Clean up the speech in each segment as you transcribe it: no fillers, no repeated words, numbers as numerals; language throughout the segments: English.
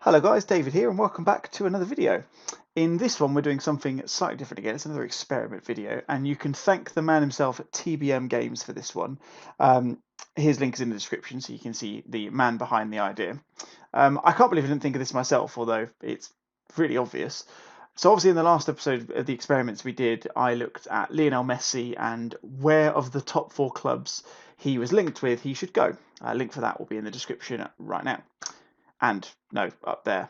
Hello guys, David here and welcome back to another video. In this one we're doing something slightly different again. It's another experiment video and you can thank the man himself at TBM Games for this one. His link is in the description so you can see the man behind the idea. I can't believe I didn't think of this myself, although it's really obvious. So obviously in the last episode of the experiments we did, I looked at Lionel Messi and where of the top 4 clubs he was linked with he should go. A link for that will be in the description right now. And no, up there.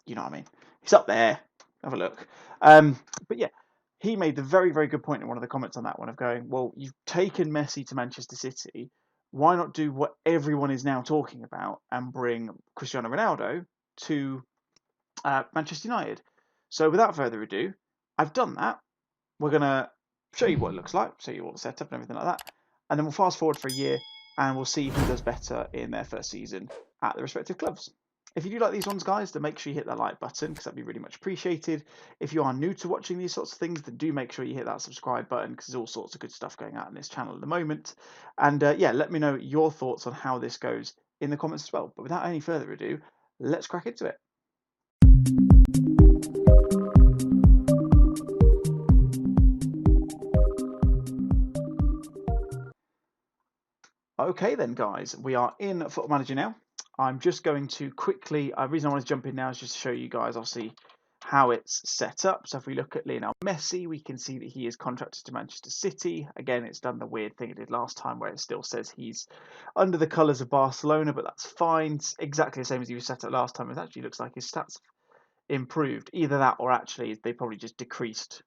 You know what I mean? He's up there. Have a look. But yeah, he made the very, very good point in one of the comments on that one of going, well, you've taken Messi to Manchester City. Why not do what everyone is now talking about and bring Cristiano Ronaldo to Manchester United? So without further ado, I've done that. We're going to show you what it looks like, show you all the setup and everything like that. And then we'll fast forward for a year and we'll see who does better in their first season at the respective clubs. If you do like these ones, guys, then make sure you hit that like button because that'd be really much appreciated. If you are new to watching these sorts of things, then do make sure you hit that subscribe button because there's all sorts of good stuff going out on this channel at the moment. And yeah, let me know your thoughts on how this goes in the comments as well. But without any further ado, let's crack into it. Okay then, guys, we are in Football Manager now. I'm just going to quickly, the reason I want to jump in now is just to show you guys, obviously, how it's set up. So if we look at Lionel Messi, we can see that he is contracted to Manchester City. Again, it's done the weird thing it did last time where it still says he's under the colours of Barcelona, but that's fine. It's exactly the same as he was set up last time. It actually looks like his stats improved. Either that or actually they probably just decreased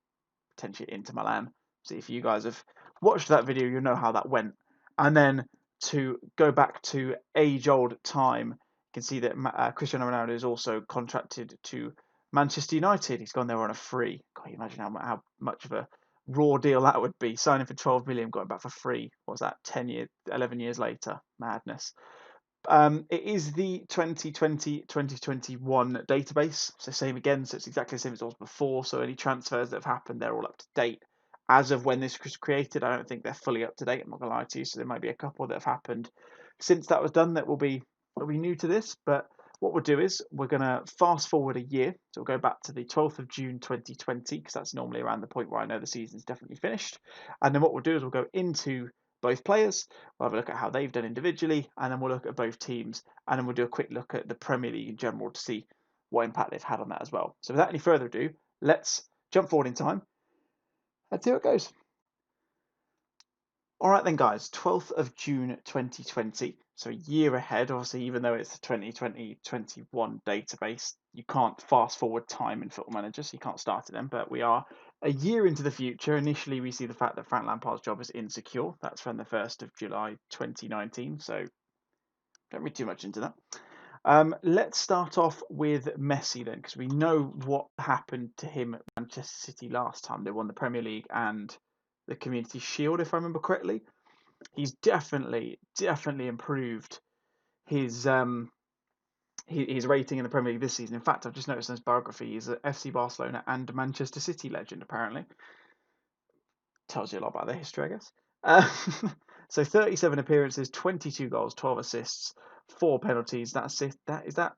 potentially into Milan. So if you guys have watched that video, you'll know how that went. And then to go back to age-old time, you can see that Cristiano Ronaldo is also contracted to Manchester United. He's gone there on a free. Can't you imagine how much of a raw deal that would be? Signing for 12 million, going back for free. What was that? 10 years, 11 years later. Madness. It is the 2020-2021 database. So same again. So it's exactly the same as it was before. So any transfers that have happened, they're all up to date. As of when this was created, I don't think they're fully up to date. I'm not gonna lie to you. So there might be a couple that have happened since that was done that will be new to this. But what we'll do is we're gonna fast forward a year. So we'll go back to the 12th of June 2020 because that's normally around the point where I know the season's definitely finished. And then what we'll do is we'll go into both players. We'll have a look at how they've done individually, and then we'll look at both teams, and then we'll do a quick look at the Premier League in general to see what impact they've had on that as well. So without any further ado, let's jump forward in time and see how it goes. All right then, guys, 12th of June 2020, so a year ahead. Obviously, even though it's the 2020-21 database, you can't fast forward time in Football Manager, so you can't start it then, but we are a year into the future. Initially, we see the fact that Frank Lampard's job is insecure. That's from the 1st of July 2019, so don't read too much into that. Let's start off with Messi then, because we know what happened to him at Manchester City last time. They won the Premier League and the Community Shield, if I remember correctly. He's definitely improved his rating in the Premier League this season. In fact, I've just noticed in his biography he's an FC Barcelona and Manchester City legend, apparently. Tells you a lot about their history, I guess. So 37 appearances, 22 goals, 12 assists, 4 penalties. Is that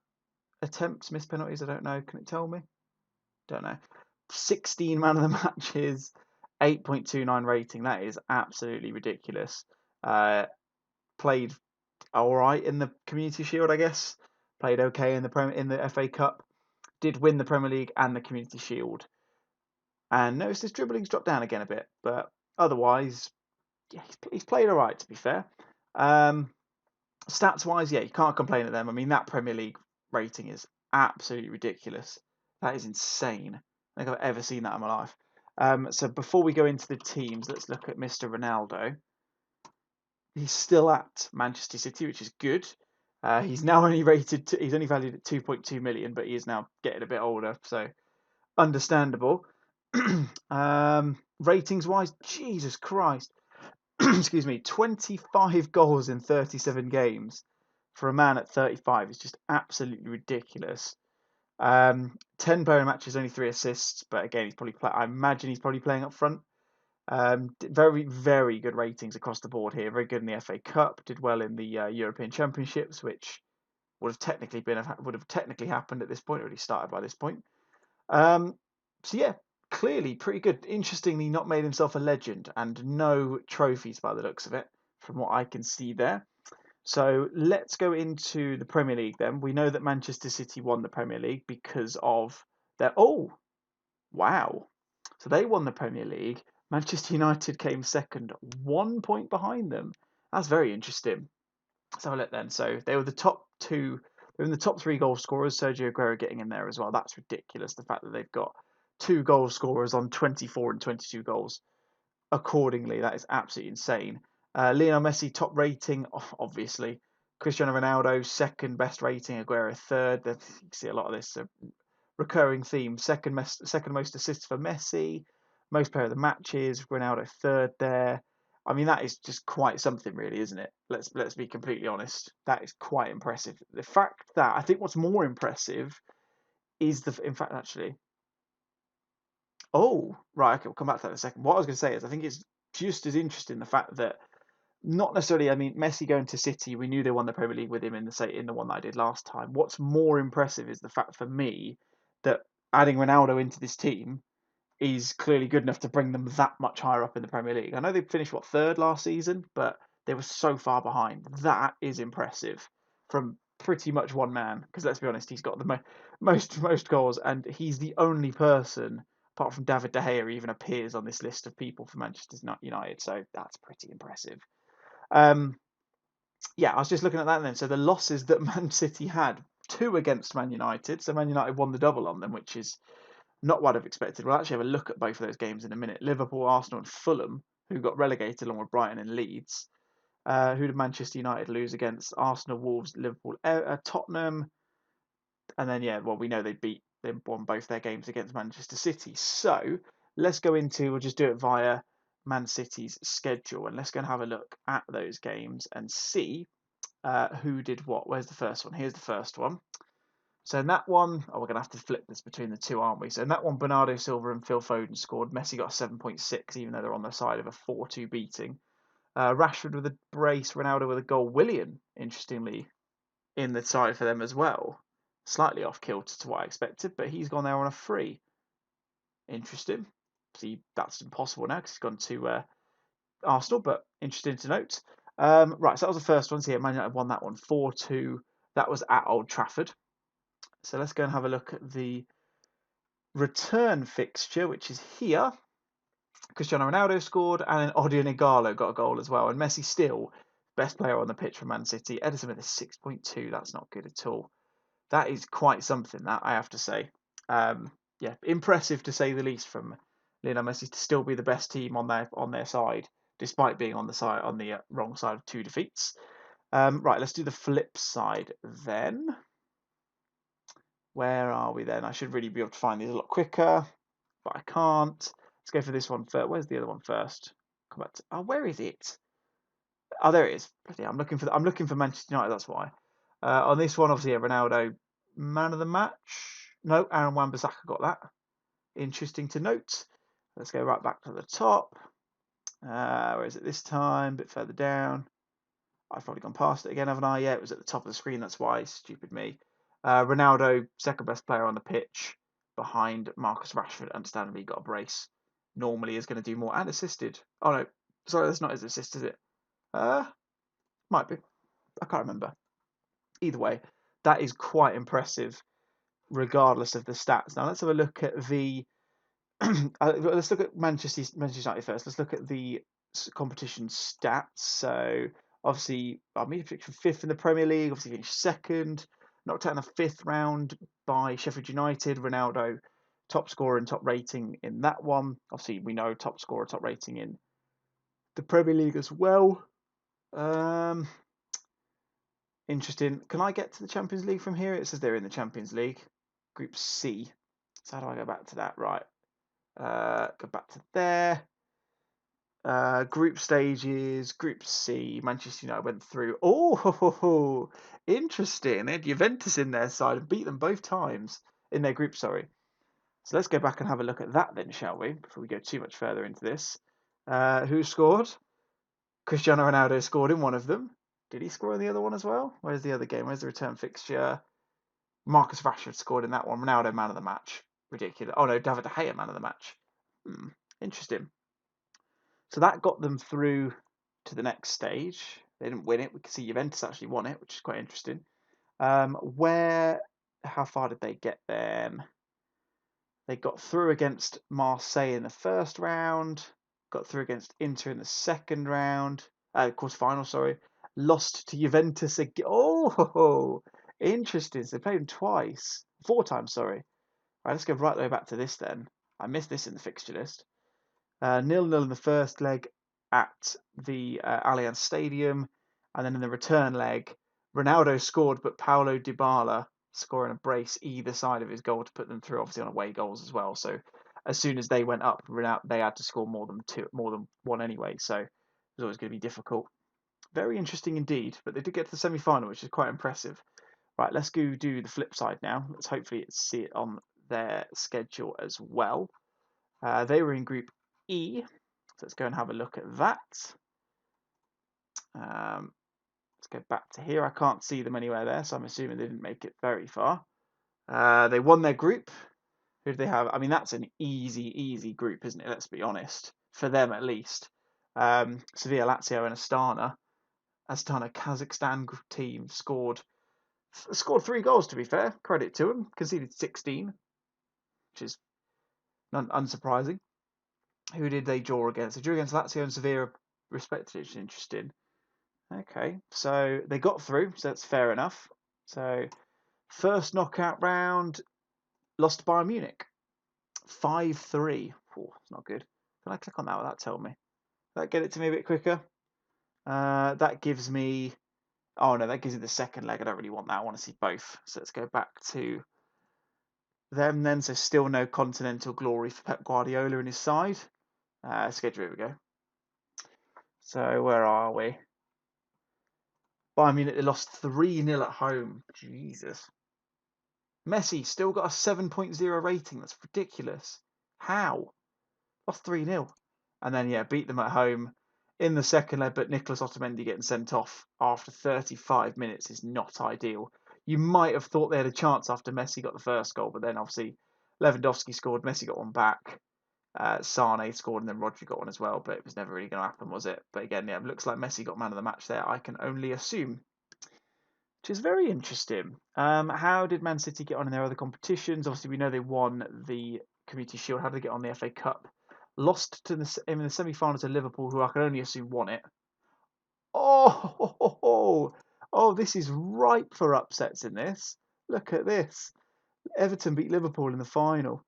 attempts, missed penalties? I don't know. Can it tell me? Don't know. 16 man of the matches, 8.29 rating. That is absolutely ridiculous. Played all right in the Community Shield, I guess. Played okay in the FA Cup. Did win the Premier League and the Community Shield. And notice his dribbling's dropped down again a bit, but otherwise, yeah, he's played all right, to be fair. Stats wise, yeah, you can't complain at them. I mean, that Premier League rating is absolutely ridiculous. That is insane. I don't think I've ever seen that in my life. So before we go into the teams, let's look at Mr. Ronaldo. He's still at Manchester City, which is good. He's now only he's only valued at 2.2 million, but he is now getting a bit older, so understandable. Ratings wise, Jesus Christ. Excuse me, 25 goals in 37 games for a man at 35 is just absolutely ridiculous. 10 player matches, only 3 assists, but again, I imagine he's probably playing up front. Very, very good ratings across the board here. Very good in the FA Cup. Did well in the European Championships, which would have technically happened at this point. Already started by this point. So yeah, clearly pretty good. Interestingly, not made himself a legend and no trophies by the looks of it, from what I can see there. So let's go into the Premier League then. We know that Manchester City won the Premier League because of their. Oh, wow. So they won the Premier League. Manchester United came second, 1 point behind them. That's very interesting. Let's have a look then. So they were the top two. They're in the top three goal scorers. Sergio Aguero getting in there as well. That's ridiculous. The fact that they've got two goal scorers on 24 and 22 goals accordingly. That is absolutely insane. Lionel Messi top rating, obviously. Cristiano Ronaldo second best rating. Aguero third. You see a lot of this recurring theme. Second most assists for Messi. Most player of the matches. Ronaldo third there. I mean, that is just quite something, really, isn't it? Let's be completely honest. That is quite impressive. The fact that I think what's more impressive is in fact, actually. Oh, right. Okay, we'll come back to that in a second. What I was going to say is, I think it's just as interesting the fact that not necessarily. I mean, Messi going to City, we knew they won the Premier League with him in the one that I did last time. What's more impressive is the fact for me that adding Ronaldo into this team is clearly good enough to bring them that much higher up in the Premier League. I know they finished third last season, but they were so far behind. That is impressive from pretty much one man. Because let's be honest, he's got the most goals, and he's the only person apart from David De Gea who even appears on this list of people for Manchester United. So that's pretty impressive. Yeah, I was just looking at that then. So the losses that Man City had, two against Man United. So Man United won the double on them, which is not what I've expected. We'll actually have a look at both of those games in a minute. Liverpool, Arsenal, and Fulham, who got relegated along with Brighton and Leeds. Who did Manchester United lose against? Arsenal, Wolves, Liverpool, Tottenham, and then we know they won both their games against Manchester City. So let's go into. We'll just do it via Man City's schedule, and let's go and have a look at those games and see who did what. Where's the first one? Here's the first one. So in that one, we're going to have to flip this between the two, aren't we? So in that one, Bernardo Silva and Phil Foden scored. Messi got a 7.6, even though they're on the side of a 4-2 beating. Rashford with a brace, Ronaldo with a goal. Willian, interestingly, in the side for them as well. Slightly off kilter to what I expected, but he's gone there on a free. Interesting. See, that's impossible now because he's gone to Arsenal, but interesting to note. Right, so that was the first one. So yeah, Man United won that one 4-2. That was at Old Trafford. So let's go and have a look at the return fixture, which is here. Cristiano Ronaldo scored, and then Odion Ighalo got a goal as well. And Messi still best player on the pitch for Man City. Ederson with a 6.2. That's not good at all. That is quite something, that I have to say. Yeah, impressive to say the least from Lionel Messi to still be the best team on their side, despite being on the wrong side of two defeats. Right, let's do the flip side then. Where are we then? I should really be able to find these a lot quicker, but I can't. Let's go for this one first. Where's the other one first? Come back to. Oh, where is it? Oh, there it is. I'm looking for Manchester United. That's why. On this one, obviously, Ronaldo, man of the match. No, Aaron Wan-Bissaka got that. Interesting to note. Let's go right back to the top. Where is it this time? A bit further down. I've probably gone past it again, haven't I? Yeah, it was at the top of the screen. That's why. Stupid me. Ronaldo, second best player on the pitch, behind Marcus Rashford. Understandably, got a brace. Normally is going to do more and assisted. Oh no, sorry, that's not his assist, is it? Might be. I can't remember. Either way, that is quite impressive, regardless of the stats. Now let's have a look at the. Let's look at Manchester United first. Let's look at the competition stats. So obviously, I mean, fifth in the Premier League. Obviously, finished second. Knocked out in the fifth round by Sheffield United. Ronaldo, top scorer and top rating in that one. Obviously, we know top scorer, top rating in the Premier League as well. Interesting. Can I get to the Champions League from here? It says they're in the Champions League, Group C. So how do I go back to that? Right. Go back to there. Group stages, Group C. Manchester United went through. Oh, interesting. They had Juventus in their side and beat them both times in their group. Sorry. So let's go back and have a look at that then, shall we? Before we go too much further into this. Who scored? Cristiano Ronaldo scored in one of them. Did he score in the other one as well? Where's the other game? Where's the return fixture? Marcus Rashford scored in that one. Ronaldo man of the match. Ridiculous. Oh no, David De Gea man of the match. Interesting. So that got them through to the next stage. They didn't win it. We can see Juventus actually won it, which is quite interesting. How far did they get then? They got through against Marseille in the first round, got through against Inter in the second round, quarter-final, sorry. Lost to Juventus again. Oh, interesting. So they played them twice. 4 times, sorry. Right, let's go right the way back to this then. I missed this in the fixture list. 0-0 in the first leg at the Allianz Stadium. And then in the return leg, Ronaldo scored, but Paulo Dybala scoring a brace either side of his goal to put them through, obviously on away goals as well. So as soon as they went up, they had to score more than one anyway. So it was always going to be difficult. Very interesting indeed. But they did get to the semi-final, which is quite impressive. Right, let's go do the flip side now. Let's hopefully see it on their schedule as well. They were in Group E. So let's go and have a look at that. Let's go back to here. I can't see them anywhere there, so I'm assuming they didn't make it very far. They won their group. Who did they have? I mean, that's an easy group, isn't it? Let's be honest. For them, at least. Sevilla, Lazio, and Astana. Astana, Kazakhstan team scored 3 goals, to be fair. Credit to them. Conceded 16, which is unsurprising. Who did they draw against? They drew against Lazio and Sevilla, respectively, which is interesting. Okay, so they got through, so that's fair enough. So, first knockout round, lost to Bayern Munich. 5-3. Oh, it's not good. Can I click on that? Will that tell me? Will that get it to me a bit quicker? That gives me... Oh, no, that gives me the second leg. I don't really want that. I want to see both. So let's go back to them then. So still no continental glory for Pep Guardiola and his side. Schedule, here we go. So where are we? Bayern Munich, they lost 3-0 at home. Jesus. Messi still got a 7.0 rating. That's ridiculous. How? Lost 3-0. And then, yeah, beat them at home in the second leg, but Nicolas Otamendi getting sent off after 35 minutes is not ideal. You might have thought they had a chance after Messi got the first goal, but then obviously Lewandowski scored, Messi got one back. Sane scored and then Rodri got one as well, but it was never really going to happen, was it? But again, yeah, it looks like Messi got man of the match there, I can only assume. Which is very interesting. How did Man City get on in their other competitions? Obviously, we know they won the Community Shield. How did they get on the FA Cup? Lost in the semi-final to Liverpool, who I can only assume won it. Oh, this is ripe for upsets in this. Look at this. Everton beat Liverpool in the final.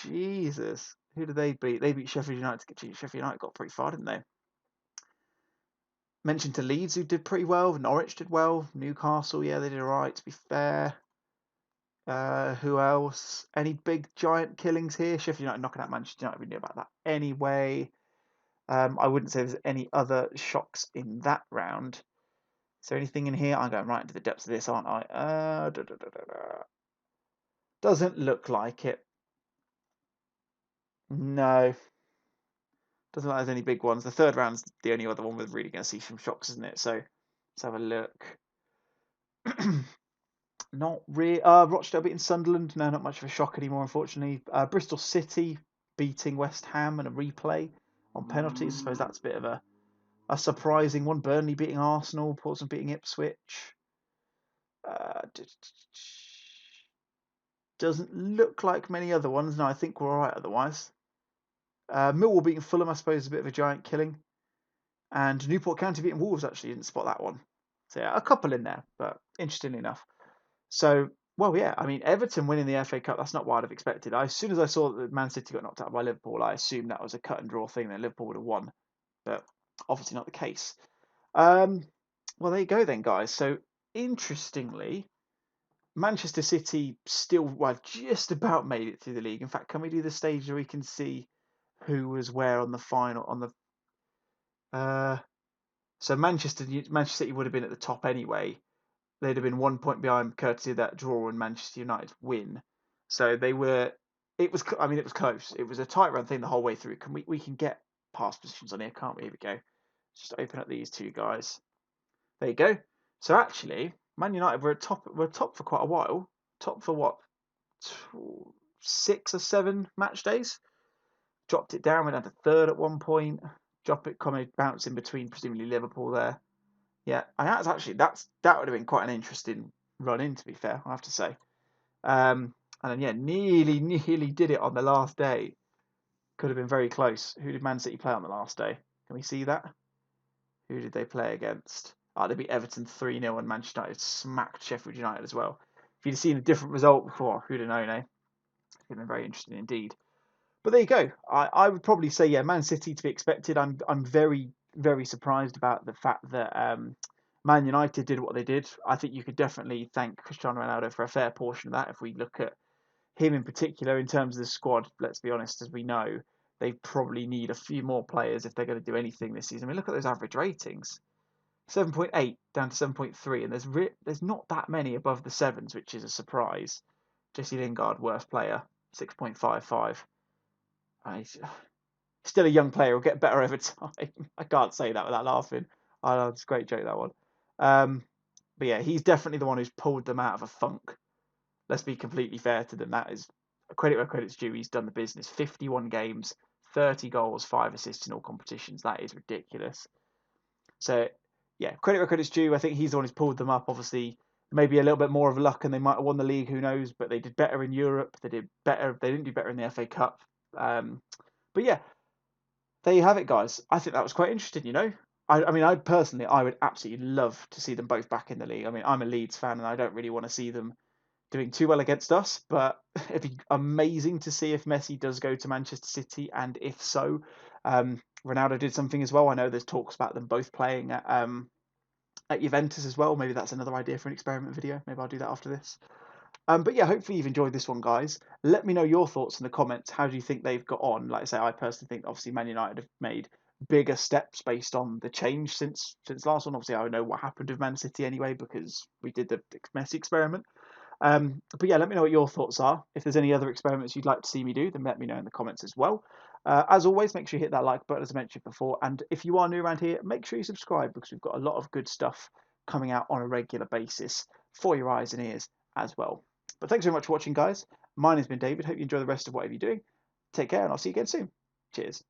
Jesus. Who did they beat? They beat Sheffield United. Sheffield United got pretty far, didn't they? Mentioned to Leeds, who did pretty well. Norwich did well. Newcastle, yeah, they did all right, to be fair. Who else? Any big giant killings here? Sheffield United knocking out Manchester United. We knew about that anyway. I wouldn't say there's any other shocks in that round. Is there anything in here? I'm going right into the depths of this, aren't I? Doesn't look like it. No. Doesn't look like there's any big ones. The third round's the only other one we're really going to see some shocks, isn't it? So let's have a look. Not really. Rochdale beating Sunderland. No, not much of a shock anymore, unfortunately. Bristol City beating West Ham in a replay on penalties. I suppose that's a bit of a surprising one. Burnley beating Arsenal. Portsmouth beating Ipswich. Doesn't look like many other ones. No, I think we're all right otherwise. Millwall beating Fulham, I suppose, is a bit of a giant killing. And Newport County beating Wolves, actually. Didn't spot that one. So, yeah, a couple in there, but interestingly enough. So, well, yeah, I mean, Everton winning the FA Cup, that's not what I'd have expected. As soon as I saw that Man City got knocked out by Liverpool, I assumed that was a cut and draw thing, that Liverpool would have won. But obviously not the case. Well, there you go then, guys. So, interestingly, Manchester City still, just about made it through the league. In fact, can we do the stage where we can see who was where on the final, so Manchester City would have been at the top anyway. They'd have been 1 point behind courtesy of that draw and Manchester United win. So they were. It was close. It was a tight run thing the whole way through. We can get past positions on here, can't we? Here we go. Just open up these two guys. There you go. So actually, Man United were top for quite a while. Top for what, 6 or 7 match days? Dropped it down, went down to third at one point. Drop it, coming bouncing between presumably Liverpool there. Yeah, and that would have been quite an interesting run in, to be fair, I have to say. And then yeah, nearly did it on the last day. Could have been very close. Who did Man City play on the last day? Can we see that? Who did they play against? Oh, they beat Everton 3-0 and Manchester United smacked Sheffield United as well. If you'd seen a different result before, who'd have known, eh? It would have been very interesting indeed. But there you go. I would probably say, yeah, Man City to be expected. I'm very, very surprised about the fact that Man United did what they did. I think you could definitely thank Cristiano Ronaldo for a fair portion of that. If we look at him in particular, in terms of the squad, let's be honest, as we know, they probably need a few more players if they're going to do anything this season. I mean, look at those average ratings. 7.8 down to 7.3, and there's not that many above the sevens, which is a surprise. Jesse Lingard, worst player, 6.55. He's still a young player. Will get better over time. I can't say that without laughing. Oh, it's a great joke, that one. But yeah, he's definitely the one who's pulled them out of a funk. Let's be completely fair to them. That is credit where credit's due. He's done the business. 51 games, 30 goals, 5 assists in all competitions. That is ridiculous. So yeah, credit where credit's due. I think he's the one who's pulled them up. Obviously, maybe a little bit more of luck, and they might have won the league. Who knows? But they did better in Europe. They did better. They didn't do better in the FA Cup. But yeah, there you have it, guys. I think that was quite interesting. I mean, I personally, I would absolutely love to see them both back in the league. I mean, I'm a Leeds fan, and I don't really want to see them doing too well against us. But it'd be amazing to see if Messi does go to Manchester City, and if so, Ronaldo did something as well. I know there's talks about them both playing at Juventus as well. Maybe that's another idea for an experiment video. Maybe I'll do that after this. But yeah, hopefully you've enjoyed this one, guys. Let me know your thoughts in the comments. How do you think they've got on? Like I say, I personally think obviously Man United have made bigger steps based on the change since last one. Obviously, I know what happened with Man City anyway because we did the Messi experiment. But yeah, let me know what your thoughts are. If there's any other experiments you'd like to see me do, then let me know in the comments as well. As always, make sure you hit that like button as I mentioned before. And if you are new around here, make sure you subscribe because we've got a lot of good stuff coming out on a regular basis for your eyes and ears as well. But thanks very much for watching, guys. Mine has been David. Hope you enjoy the rest of whatever you're doing. Take care, and I'll see you again soon. Cheers.